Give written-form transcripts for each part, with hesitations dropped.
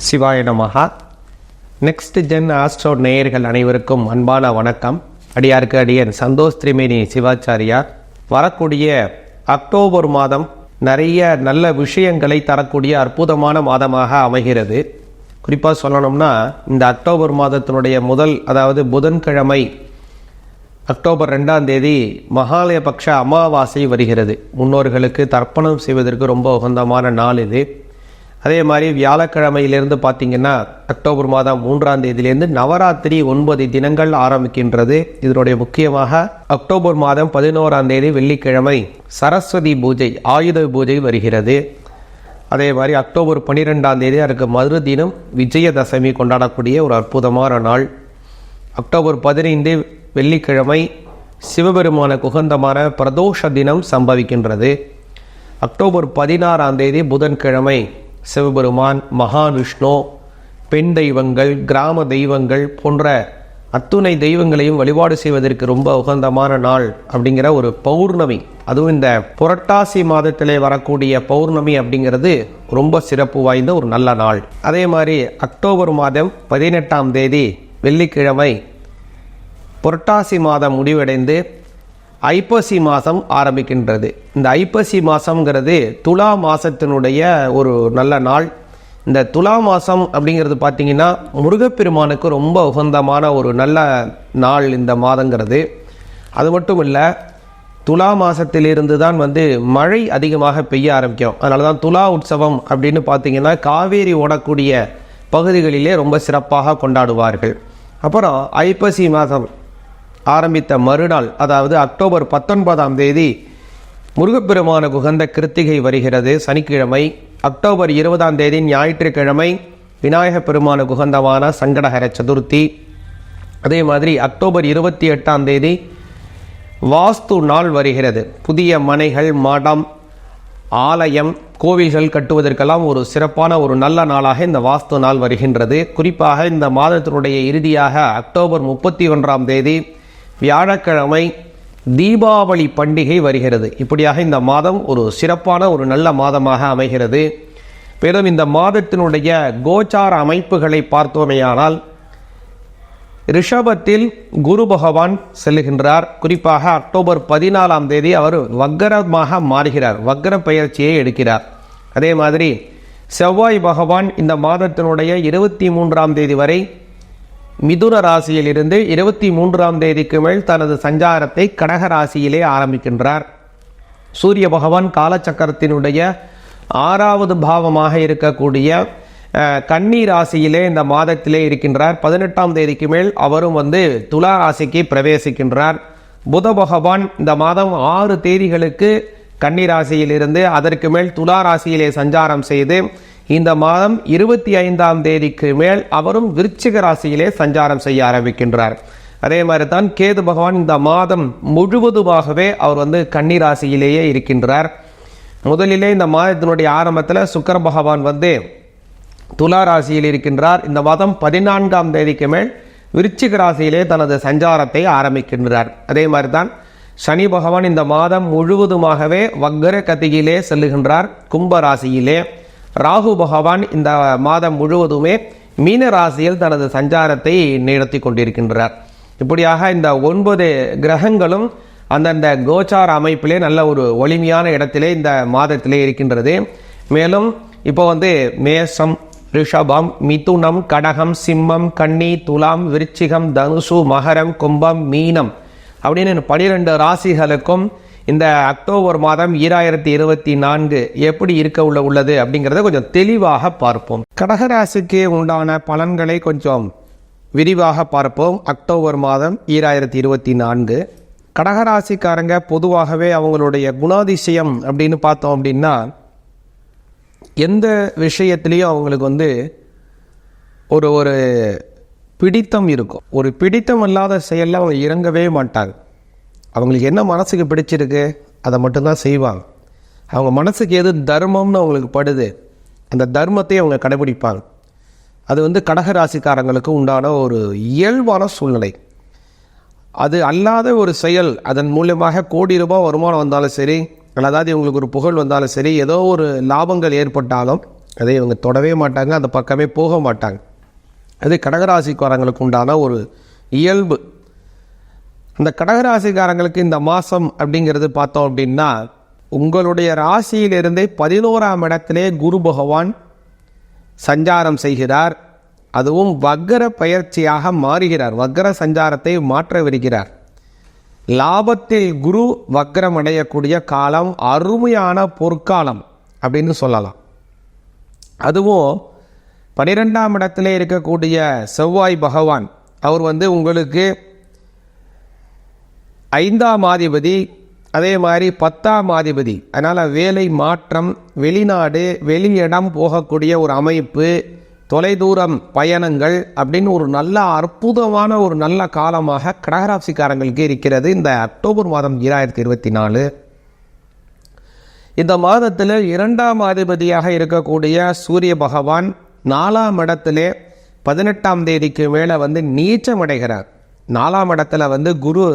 சிவாய நமஹா. Next gen astro நேயர்கள் அனைவருக்கும் அன்பான வணக்கம். அடியாருக்கு அடியன் சந்தோஷ் திரிமேனி சிவாச்சாரியார். வரக்கூடிய அக்டோபர் மாதம் நிறைய நல்ல விஷயங்களை தரக்கூடிய அற்புதமான மாதமாக அமைகிறது. குறிப்பாக சொல்லணும்னா இந்த அக்டோபர் மாதத்தினுடைய அதாவது புதன்கிழமை அக்டோபர் 2ஆம் தேதி மகாலயபக்ஷ அமாவாசை வருகிறது. முன்னோர்களுக்கு தர்ப்பணம் செய்வதற்கு ரொம்ப உகந்தமான நாள் இது. அதே மாதிரி வியாழக்கிழமையிலிருந்து பார்த்திங்கன்னா அக்டோபர் மாதம் 3ஆம் தேதியிலிருந்து நவராத்திரி 9 தினங்கள் ஆரம்பிக்கின்றது. இதனுடைய முக்கியமாக அக்டோபர் மாதம் 11ஆம் தேதி வெள்ளிக்கிழமை சரஸ்வதி பூஜை, ஆயுத பூஜை வருகிறது. அதே மாதிரி அக்டோபர் 12ஆம் தேதி அதுக்கு மறுதினம் விஜயதசமி கொண்டாடக்கூடிய ஒரு அற்புதமான நாள். அக்டோபர் 15 வெள்ளிக்கிழமை சிவபெருமானுக்கு உகந்தமான பிரதோஷ தினம் சம்பவிக்கின்றது. அக்டோபர் 16ஆம் தேதி புதன்கிழமை சிவபெருமான், மகாவிஷ்ணு, பெண் தெய்வங்கள், கிராம தெய்வங்கள் போன்ற அத்துணை தெய்வங்களையும் வழிபாடு செய்வதற்கு ரொம்ப உகந்தமான நாள் அப்படிங்கிற ஒரு பௌர்ணமி. அதுவும் இந்த புரட்டாசி மாதத்திலே வரக்கூடிய பௌர்ணமி அப்படிங்கிறது ரொம்ப சிறப்பு வாய்ந்த ஒரு நல்ல நாள். அதே மாதிரி அக்டோபர் மாதம் 18ஆம் தேதி வெள்ளிக்கிழமை புரட்டாசி மாதம் முடிவடைந்து ஐப்பசி மாதம் ஆரம்பிக்கின்றது. இந்த ஐப்பசி மாதம்ங்கிறது துலா மாதத்தினுடைய ஒரு நல்ல நாள். இந்த துலா மாதம் அப்படிங்கிறது பார்த்திங்கன்னா முருகப்பெருமானுக்கு ரொம்ப உகந்தமான ஒரு நல்ல நாள் இந்த மாதங்கிறது. அது மட்டும் இல்லை, துலா மாதத்திலிருந்து தான் மழை அதிகமாக பெய்ய ஆரம்பிக்கும். அதனால தான் துலா உற்சவம் அப்படின்னு பார்த்திங்கன்னா காவேரி ஓடக்கூடிய பகுதிகளிலே ரொம்ப சிறப்பாக கொண்டாடுவார்கள். அப்புறம் ஐப்பசி மாதம் ஆரம்பித்த மறுநாள், அதாவது அக்டோபர் 19ஆம் தேதி முருகப்பெருமானுக்கு உகந்த கிருத்திகை வருகிறது, சனிக்கிழமை. அக்டோபர் 20ஆம் தேதி ஞாயிற்றுக்கிழமை விநாயகப் பெருமானுக்கு உகந்தமான சங்கடஹர சதுர்த்தி. அதே மாதிரி அக்டோபர் 28ஆம் தேதி வாஸ்து நாள் வருகிறது. புதிய மனைகள், மடம், ஆலயம், கோவில்கள் கட்டுவதற்கெல்லாம் ஒரு சிறப்பான ஒரு நல்ல நாளாக இந்த வாஸ்து நாள் வருகின்றது. குறிப்பாக இந்த மாதத்தினுடைய இறுதியாக அக்டோபர் 31ஆம் தேதி வியாழக்கிழமை தீபாவளி பண்டிகை வருகிறது. இப்படியாக இந்த மாதம் ஒரு சிறப்பான ஒரு நல்ல மாதமாக அமைகிறது. மேலும் இந்த மாதத்தினுடைய கோச்சார அமைப்புகளை பார்த்தோமேயானால் ரிஷபத்தில் குரு பகவான் செல்லுகின்றார். குறிப்பாக அக்டோபர் 14ஆம் தேதி அவர் வக்கரமாக மாறுகிறார், வக்கர பயிற்சியை எடுக்கிறார். அதே மாதிரி செவ்வாய் பகவான் இந்த மாதத்தினுடைய 23ஆம் தேதி வரை மிதுன ராசியில் இருந்து 23ஆம் தேதிக்கு மேல் தனது சஞ்சாரத்தை கடக ராசியிலே ஆரம்பிக்கின்றார். சூரிய பகவான் காலச்சக்கரத்தினுடைய 6வது பாவமாக இருக்கக்கூடிய கன்னி ராசியிலே இந்த மாதத்திலே இருக்கின்றார். 18ஆம் தேதிக்கு மேல் அவரும் துலா ராசிக்கு பிரவேசிக்கின்றார். புத பகவான் இந்த மாதம் 6 தேதிகளுக்கு கன்னி ராசியிலிருந்து அதற்கு மேல் துலா ராசியிலே சஞ்சாரம் செய்து இந்த மாதம் 25ஆம் தேதிக்கு மேல் அவரும் விருச்சிக ராசியிலே சஞ்சாரம் செய்ய ஆரம்பிக்கின்றார். அதே மாதிரி தான் கேது பகவான் இந்த மாதம் முழுவதுமாகவே அவர் கன்னி ராசியிலேயே இருக்கின்றார். முதலிலே இந்த மாதத்தினுடைய ஆரம்பத்தில் சுக்கிர பகவான் துலா ராசியில் இருக்கின்றார். இந்த மாதம் 14ஆம் தேதிக்கு மேல் விருச்சிக ராசியிலே தனது சஞ்சாரத்தை ஆரம்பிக்கின்றார். அதே மாதிரி தான் சனி பகவான் இந்த மாதம் முழுவதுமாகவே வக்கர கதியிலே செல்லுகின்றார், கும்ப ராசியிலே. ராகு பகவான் இந்த மாதம் முழுவதுமே மீன ராசியில் தனது சஞ்சாரத்தை நடத்தி கொண்டிருக்கின்றார். இப்படியாக இந்த 9 கிரகங்களும் அந்தந்த கோச்சார அமைப்பிலே நல்ல ஒரு ஒளிமையான இடத்திலே இந்த மாதத்திலே இருக்கின்றது. மேலும் இப்போ மேஷம், ரிஷபம், மிதுனம், கடகம், சிம்மம், கன்னி, துலாம், விருச்சிகம், தனுசு, மகரம், கும்பம், மீனம் அப்படின்னு 12 ராசிகளுக்கும் இந்த அக்டோபர் மாதம் 2024 எப்படி இருக்க உள்ளது அப்படிங்கிறத கொஞ்சம் தெளிவாக பார்ப்போம். கடகராசிக்கு உண்டான பலன்களை கொஞ்சம் விரிவாக பார்ப்போம். அக்டோபர் மாதம் 2024 கடகராசிக்காரங்க பொதுவாகவே அவங்களுடைய குணாதிசயம் அப்படின்னு பார்த்தோம் அப்படின்னா எந்த விஷயத்திலையும் அவங்களுக்கு ஒரு ஒரு பிடித்தம் இருக்கும். ஒரு பிடித்தம் இல்லாத செயலில் அவங்க இறங்கவே மாட்டாங்க. அவங்களுக்கு என்ன மனசுக்கு பிடிச்சிருக்கு அதை மட்டும்தான் செய்வாங்க. அவங்க மனசுக்கு எது தர்மம்னு அவங்களுக்கு படுது அந்த தர்மத்தை அவங்க கடைபிடிப்பாங்க. அது கடகராசிக்காரங்களுக்கு உண்டான ஒரு இயல்பான சூழ்நிலை. அது அல்லாத ஒரு செயல், அதன் மூலமாக கோடி ரூபாய் வருமானம் வந்தாலும் சரி, அதாவது இவங்களுக்கு ஒரு புகழ் வந்தாலும் சரி, ஏதோ ஒரு லாபங்கள் ஏற்பட்டாலும் அதை இவங்க தொடவே மாட்டாங்க, அந்த பக்கமே போக மாட்டாங்க. அது கடகராசிக்காரங்களுக்கு உண்டான ஒரு இயல்பு. அந்த கடகராசிக்காரங்களுக்கு இந்த மாதம் அப்படிங்கிறது பார்த்தோம் அப்படின்னா, உங்களுடைய ராசியிலிருந்தே 11ஆம் இடத்திலே குரு பகவான் சஞ்சாரம் செய்கிறார். அதுவும் வக்கர பயிற்சியாக மாறுகிறார். வக்கர சஞ்சாரத்தை மாற்றவிருக்கிறார். லாபத்தில் குரு வக்கரம் அடையக்கூடிய காலம் அருமையான பொற்காலம் அப்படின்னு சொல்லலாம். அதுவும் 12ஆம் இடத்திலே இருக்கக்கூடிய செவ்வாய் பகவான் அவர் உங்களுக்கு 5ஆம் அதிபதி, அதே மாதிரி 10ஆம் அதிபதி. அதனால் வேலை மாற்றம், வெளிநாடு வெளியிடம் போகக்கூடிய ஒரு அமைப்பு, தொலைதூரம் பயணங்கள் அப்படின்னு ஒரு நல்ல அற்புதமான ஒரு நல்ல காலமாக கடகராசிக்காரங்களுக்கு இருக்கிறது இந்த அக்டோபர் மாதம் 2024. இந்த மாதத்தில் 2ஆம் அதிபதியாக இருக்கக்கூடிய சூரிய பகவான் 4ஆம் இடத்திலே 18ஆம் தேதிக்கு மேலே நீச்சம் அடைகிறார். 4ஆம் இடத்துல குரு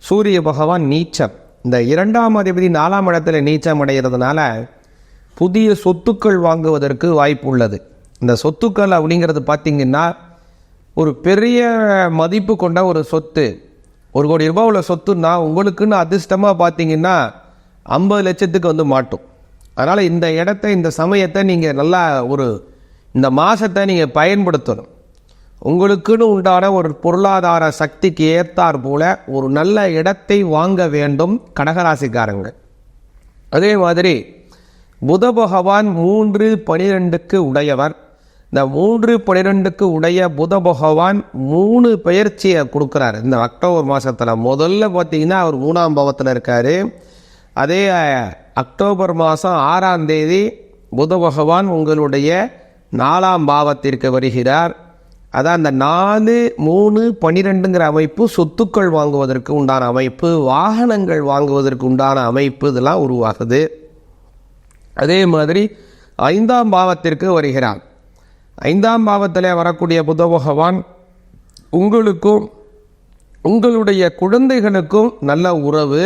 சூரிய பகவான் நீச்சம். இந்த 2ஆம் அதிபதி 4ஆம் இடத்துல நீச்சம் அடைகிறதுனால புதிய சொத்துக்கள் வாங்குவதற்கு வாய்ப்பு உள்ளது. இந்த சொத்துக்கள் அப்படிங்கிறது பார்த்திங்கன்னா ஒரு பெரிய மதிப்பு கொண்ட ஒரு சொத்து. 1 கோடி ரூபாய் உள்ள சொத்துன்னா உங்களுக்குன்னு அதிர்ஷ்டமாக பார்த்திங்கன்னா 50 லட்சத்துக்கு மாட்டும். அதனால் இந்த இடத்த, இந்த சமயத்தை நீங்கள் நல்லா இந்த மாதத்தை நீங்கள் பயன்படுத்தணும். உங்களுக்குன்னு உண்டான ஒரு பொருளாதார சக்திக்கு ஏற்றார் போல ஒரு நல்ல இடத்தை வாங்க வேண்டும் கடகராசிக்காரங்க. அதே மாதிரி புத பகவான் 3-12க்கு உடையவர். இந்த 3-12க்கு உடைய புத பகவான் 3 பயிற்சியை கொடுக்குறாரு இந்த அக்டோபர் மாதத்தில். முதல்ல பார்த்தீங்கன்னா அவர் 3ஆம் பாவத்தில் இருக்கார். அதே அக்டோபர் மாதம் 6ஆம் தேதி புத பகவான் உங்களுடைய 4ஆம் பாவத்திற்கு வருகிறார். அதான் அந்த 4-3-12ங்கிற அமைப்பு சொத்துக்கள் வாங்குவதற்கு உண்டான அமைப்பு, வாகனங்கள் வாங்குவதற்கு உண்டான அமைப்பு இதெல்லாம் உருவாகுது. அதே மாதிரி 5ஆம் பாவத்திற்கு வருகிறார். 5ஆம் பாவத்தில் வரக்கூடிய புத பகவான் உங்களுக்கும் உங்களுடைய குழந்தைகளுக்கும் நல்ல உறவு.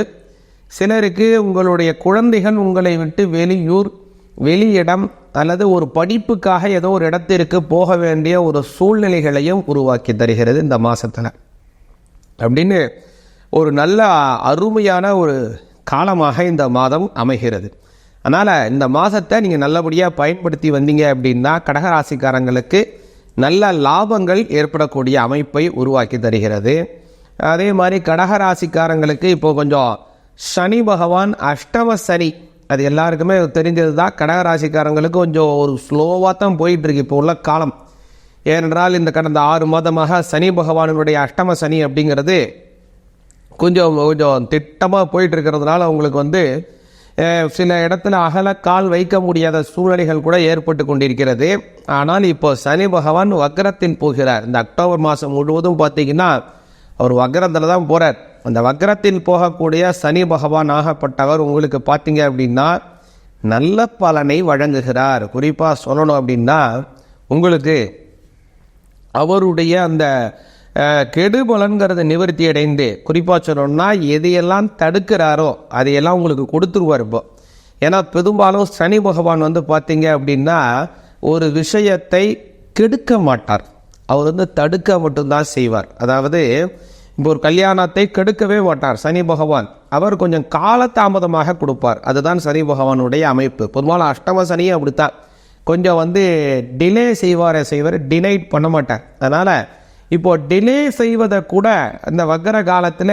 சிலருக்கு உங்களுடைய குழந்தைகள் உங்களை விட்டு வெளியூர் வெளியிடம் அல்லது ஒரு படிப்புக்காக ஏதோ ஒரு இடத்திற்கு போக வேண்டிய ஒரு சூழ்நிலைகளையும் உருவாக்கி தருகிறது இந்த மாதத்தில். அப்படின்னு ஒரு நல்ல அருமையான ஒரு காலமாக இந்த மாதம் அமைகிறது. அதனால் இந்த மாதத்தை நீங்கள் நல்லபடியாக பயன்படுத்தி வந்தீங்க அப்படின்னா கடகராசிக்காரங்களுக்கு நல்ல லாபங்கள் ஏற்படக்கூடிய அமைப்பை உருவாக்கி தருகிறது. அதே மாதிரி கடகராசிக்காரங்களுக்கு இப்போ கொஞ்சம் சனி பகவான் அஷ்டம சனி, அது எல்லாருக்குமே தெரிஞ்சது தான். கடகராசிக்காரங்களுக்கு கொஞ்சம் ஒரு ஸ்லோவாக தான் போயிட்டுருக்கு இப்போ உள்ள காலம். ஏனென்றால் இந்த கடந்த 6 மாதமாக சனி பகவானுடைய அஷ்டம சனி அப்படிங்கிறது கொஞ்சம் திட்டமாக போயிட்டுருக்கிறதுனால அவங்களுக்கு சில இடத்துல அகல கால் வைக்க முடியாத சூழ்நிலைகள் கூட ஏற்பட்டு கொண்டிருக்கிறது. ஆனால் இப்போ சனி பகவான் வக்ரத்தில் போகிறார். இந்த அக்டோபர் மாதம் முழுவதும் பார்த்தீங்கன்னா அவர் வக்ரத்தில் தான் போகிறார். அந்த வக்ரத்தில் போகக்கூடிய சனி பகவான் ஆகப்பட்டவர் உங்களுக்கு பார்த்தீங்க அப்படின்னா நல்ல பலனை வழங்குகிறார். குறிப்பாக சொல்லணும் அப்படின்னா உங்களுக்கு அவருடைய அந்த கெடுபலன்கிறத நிவர்த்தி அடைந்து, குறிப்பாக சொல்லணும்னா எதையெல்லாம் தடுக்கிறாரோ அதையெல்லாம் உங்களுக்கு கொடுத்துருவார் இப்போ. ஏன்னா பெரும்பாலும் சனி பகவான் பார்த்தீங்க அப்படின்னா ஒரு விஷயத்தை கெடுக்க மாட்டார், அவர் தடுக்க மட்டும்தான் செய்வார். அதாவது இப்போ ஒரு கல்யாணத்தை கெடுக்கவே மாட்டார் சனி பகவான். அவர் கொஞ்சம் காலதாமதமாக கொடுப்பார். அதுதான் சனி பகவானுடைய அமைப்பு. பொதுவாக அஷ்டம சனியும் அப்படித்தான், கொஞ்சம் டிலே செய்வார், டினைட் பண்ண மாட்டார். அதனால் இப்போ டிலே செய்வதை கூட இந்த வக்கர காலத்தில்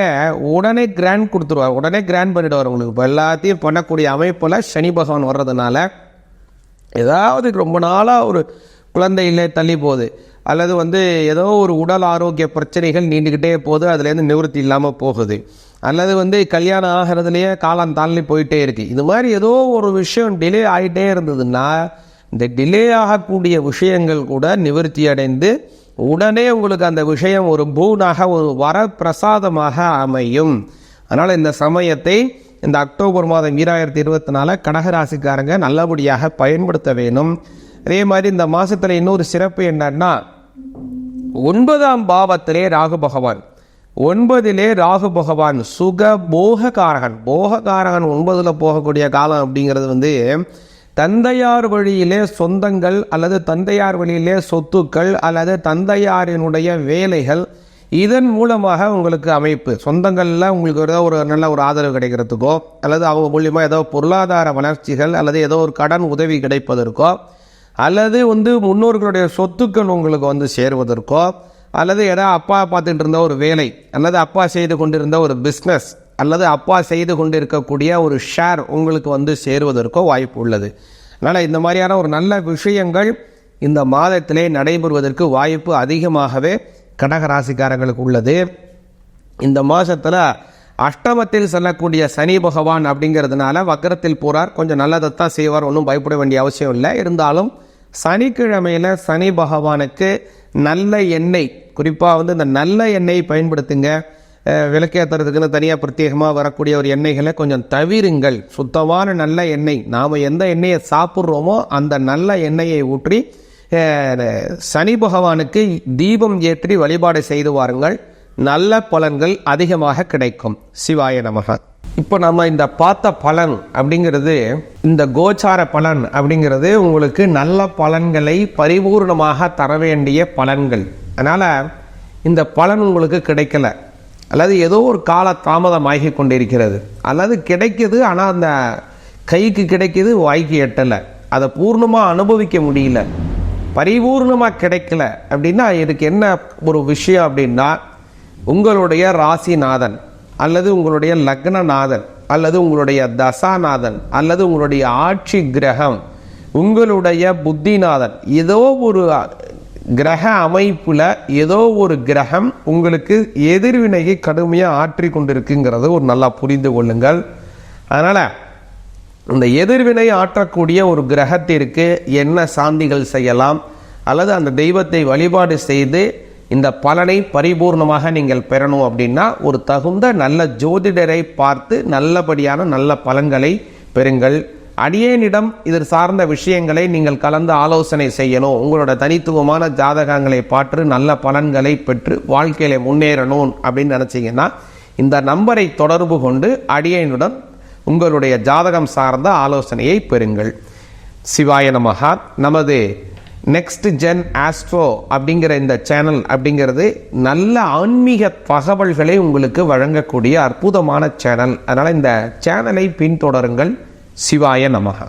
உடனே கிராண்ட் கொடுத்துருவார், உடனே கிராண்ட் பண்ணிவிடுவார் உங்களுக்கு. இப்போ எல்லாத்தையும் பண்ணக்கூடிய அமைப்பில் சனி பகவான் வர்றதுனால ஏதாவது ரொம்ப நாளாக ஒரு குழந்தை இல்லை தள்ளி போகுது, அல்லது ஏதோ ஒரு உடல் ஆரோக்கிய பிரச்சனைகள் நீண்டுக்கிட்டே போகுது, அதுலேருந்து நிவர்த்தி இல்லாமல் போகுது, அல்லது கல்யாணம் ஆகிறதுலையே காலம் தாண்டி போயிட்டே இருக்குது. இது மாதிரி ஏதோ ஒரு விஷயம் டிலே ஆகிட்டே இருந்ததுன்னா இந்த டிலே ஆகக்கூடிய விஷயங்கள் கூட நிவர்த்தி அடைந்து உடனே உங்களுக்கு அந்த விஷயம் ஒரு பூனாக ஒரு வரப்பிரசாதமாக அமையும். அதனால் இந்த சமயத்தை இந்த அக்டோபர் மாதம் 2024 கடகராசிக்காரங்க நல்லபடியாக பயன்படுத்த வேணும். அதே மாதிரி இந்த மாதத்தில் இன்னொரு சிறப்பு என்னன்னா 9ஆம் பாவத்திலே ராகு பகவான், 9லே ராகு பகவான் சுக போககாரகன். போககாரகன் 9ல் போகக்கூடிய காலம் அப்படிங்கிறது தந்தையார் வழியிலே சொந்தங்கள் அல்லது தந்தையார் வழியிலே சொத்துக்கள் அல்லது தந்தையாரினுடைய வேலைகள், இதன் மூலமாக உங்களுக்கு அமைப்பு, சொந்தங்களில் உங்களுக்கு ஏதோ ஒரு நல்ல ஒரு ஆதரவு கிடைக்கிறதுக்கோ அல்லது அவங்க மூலியமாக ஏதோ பொருளாதார வளர்ச்சிகள் அல்லது ஏதோ ஒரு கடன் உதவி கிடைப்பதற்கோ அல்லது முன்னோர்களுடைய சொத்துக்கள் உங்களுக்கு சேருவதற்கோ அல்லது ஏதாவது அப்பா பார்த்துட்டு இருந்த ஒரு வேலை அல்லது அப்பா செய்து கொண்டிருந்த ஒரு பிஸ்னஸ் அல்லது அப்பா செய்து கொண்டிருக்கக்கூடிய ஒரு ஷேர் உங்களுக்கு சேருவதற்கோ வாய்ப்பு உள்ளது. அதனால் இந்த மாதிரியான ஒரு நல்ல விஷயங்கள் இந்த மாதத்திலே நடைபெறுவதற்கு வாய்ப்பு அதிகமாகவே கடகராசிக்காரங்களுக்கு உள்ளது. இந்த மாதத்தில் அஷ்டமத்தில் செல்லக்கூடிய சனி பகவான் அப்படிங்கிறதுனால வக்கரத்தில் போகிறார். கொஞ்சம் நல்லதைத்தான் செய்வார், ஒன்றும் பயப்பட வேண்டிய அவசியம் இல்லை. இருந்தாலும் சனிக்கிழமையில் சனி பகவானுக்கு நல்ல எண்ணெய், குறிப்பாக இந்த நல்ல எண்ணெய் பயன்படுத்துங்க. விளக்கேற்றுறதுக்குன்னு தனியாக பிரத்யேகமாக வரக்கூடிய ஒரு எண்ணெய்களை கொஞ்சம் தவிருங்கள். சுத்தமான நல்ல எண்ணெய், நாம் எந்த எண்ணெயை சாப்பிட்றோமோ அந்த நல்ல எண்ணெயை ஊற்றி சனி பகவானுக்கு தீபம் ஏற்றி வழிபாடு செய்து வாருங்கள். நல்ல பலன்கள் அதிகமாக கிடைக்கும். சிவாய நமக. இப்போ நம்ம இந்த பார்த்த பலன் அப்படிங்கிறது, இந்த கோச்சார பலன் அப்படிங்கிறது உங்களுக்கு நல்ல பலன்களை பரிபூர்ணமாக தர வேண்டிய பலன்கள். அதனால் இந்த பலன் உங்களுக்கு கிடைக்கல அல்லது ஏதோ ஒரு கால தாமதமாகி கொண்டிருக்கிறது அல்லது கிடைக்குது ஆனால் அந்த கைக்கு கிடைக்குது வாய்க்கு எட்டலை, அதை பூர்ணமாக அனுபவிக்க முடியல, பரிபூர்ணமாக கிடைக்கல அப்படின்னா இதுக்கு என்ன ஒரு விஷயம் அப்படின்னா, உங்களுடைய ராசிநாதன் அல்லது உங்களுடைய லக்னநாதன் அல்லது உங்களுடைய தசாநாதன் அல்லது உங்களுடைய ஆட்சி கிரகம், உங்களுடைய புத்திநாதன், ஏதோ ஒரு கிரக அமைப்புல ஏதோ ஒரு கிரகம் உங்களுக்கு எதிர்வினையை கடுமையாக ஆற்றி கொண்டிருக்குங்கிறது ஒரு நல்லா புரிந்து கொள்ளுங்கள். அதனால இந்த எதிர்வினை ஆற்றக்கூடிய ஒரு கிரகத்திற்கு என்ன சாந்திகள் செய்யலாம் அல்லது அந்த தெய்வத்தை வழிபாடு செய்து இந்த பலனை பரிபூர்ணமாக நீங்கள் பெறணும் அப்படின்னா ஒரு தகுந்த நல்ல ஜோதிடரை பார்த்து நல்லபடியான நல்ல பலன்களை பெறுங்கள். அடியேனிடம் இது சார்ந்த விஷயங்களை நீங்கள் கலந்து ஆலோசனை செய்யணும், உங்களோட தனித்துவமான ஜாதகங்களை பார்த்து நல்ல பலன்களை பெற்று வாழ்க்கையில முன்னேறணும் அப்படின்னு நினைச்சீங்கன்னா இந்த நம்பரை தொடர்பு கொண்டு அடியேனுடன் உங்களுடைய ஜாதகம் சார்ந்த ஆலோசனையை பெறுங்கள். சிவாய நமஹா. நமது நெக்ஸ்ட் ஜென் ஆஸ்ட்ரோ அப்படிங்கிற இந்த சேனல் அப்படிங்கிறது நல்ல ஆன்மீக தகவல்களை உங்களுக்கு வழங்கக்கூடிய அற்புதமான சேனல். அதனால் இந்த சேனலை பின்தொடருங்கள். சிவாய நமஹா.